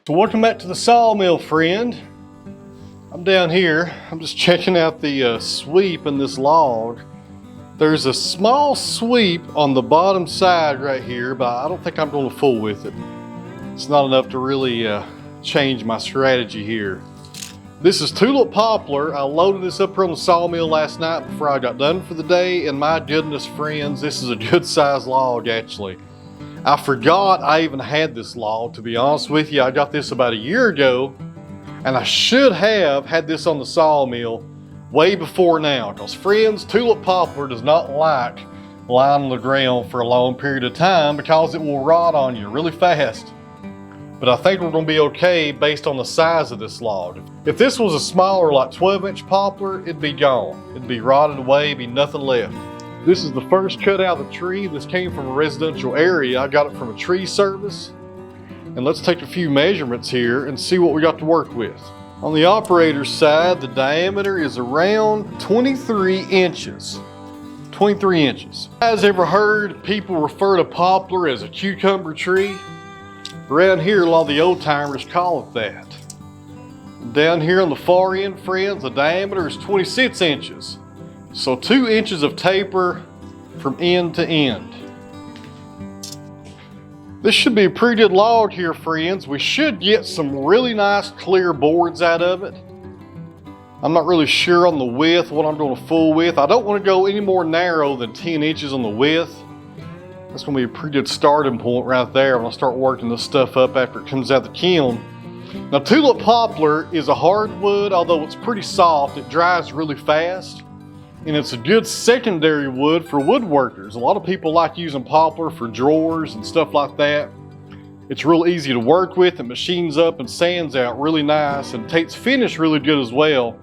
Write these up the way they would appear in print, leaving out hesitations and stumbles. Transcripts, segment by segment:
So welcome back to the sawmill, friend. I'm down here. I'm just checking out the sweep in this log. There's a small sweep on the bottom side right here, but I don't think I'm going to fool with it. It's not enough to really change my strategy here. This is tulip poplar. I loaded this up here on the sawmill last night before I got done for the day, and my goodness, friends, this is a good sized log actually. I forgot I even had this log, to be honest with you. I got this about a year ago, and I should have had this on the sawmill way before now, because friends, tulip poplar does not like lying on the ground for a long period of time because it will rot on you really fast. But I think we're going to be okay based on the size of this log. If this was a smaller, like 12-inch poplar, it'd be gone. It'd be rotted away, be nothing left. This is the first cut out of the tree. This came from a residential area. I got it from a tree service. And let's take a few measurements here and see what we got to work with. On the operator's side, the diameter is around 23 inches. 23 inches. You guys ever heard people refer to poplar as a cucumber tree? Around here, a lot of the old timers call it that. Down here on the far end, friends, the diameter is 26 inches. So 2 inches of taper from end to end. This should be a pretty good log here, friends. We should get some really nice clear boards out of it. I'm not really sure on the width, what I'm going to fool with. I don't want to go any more narrow than 10 inches on the width. That's going to be a pretty good starting point right there when I start working this stuff up after it comes out the kiln. Now, tulip poplar is a hardwood, although it's pretty soft. It dries really fast. And it's a good secondary wood for woodworkers. A lot of people like using poplar for drawers and stuff like that. It's real easy to work with. It machines up and sands out really nice and takes finish really good as well.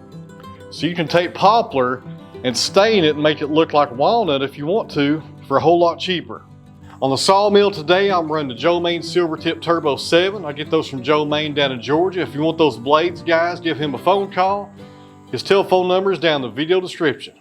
So you can take poplar and stain it and make it look like walnut if you want to for a whole lot cheaper. On the sawmill today, I'm running the Joe Maine Silvertip Turbo 7. I get those from Joe Maine down in Georgia. If you want those blades, guys, give him a phone call. His telephone number is down in the video description.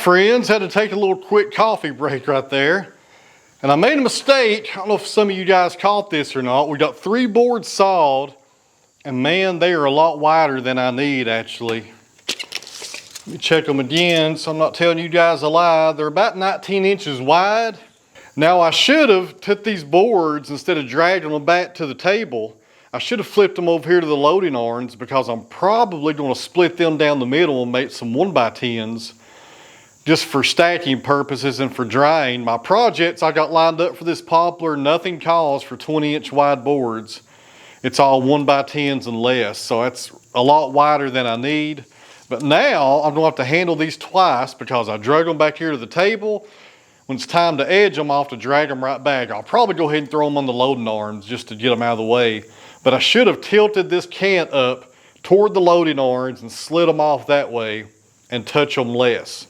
friends, had to take a little quick coffee break right there. And I made a mistake. I don't know if some of you guys caught this or not. We got 3 boards sawed, and man, they are a lot wider than I need actually. Let me check them again so I'm not telling you guys a lie. They're about 19 inches wide. Now I should have took these boards, instead of dragging them back to the table, I should have flipped them over here to the loading arms, because I'm probably going to split them down the middle and make some 1x10s just for stacking purposes and for drying. My projects I got lined up for this poplar, nothing calls for 20-inch wide boards. It's all 1x10s and less, so that's a lot wider than I need. But now I'm going to have to handle these twice, because I drug them back here to the table. When it's time to edge them, I'll have to drag them right back. I'll probably go ahead and throw them on the loading arms just to get them out of the way. But I should have tilted this cant up toward the loading arms and slid them off that way and touch them less.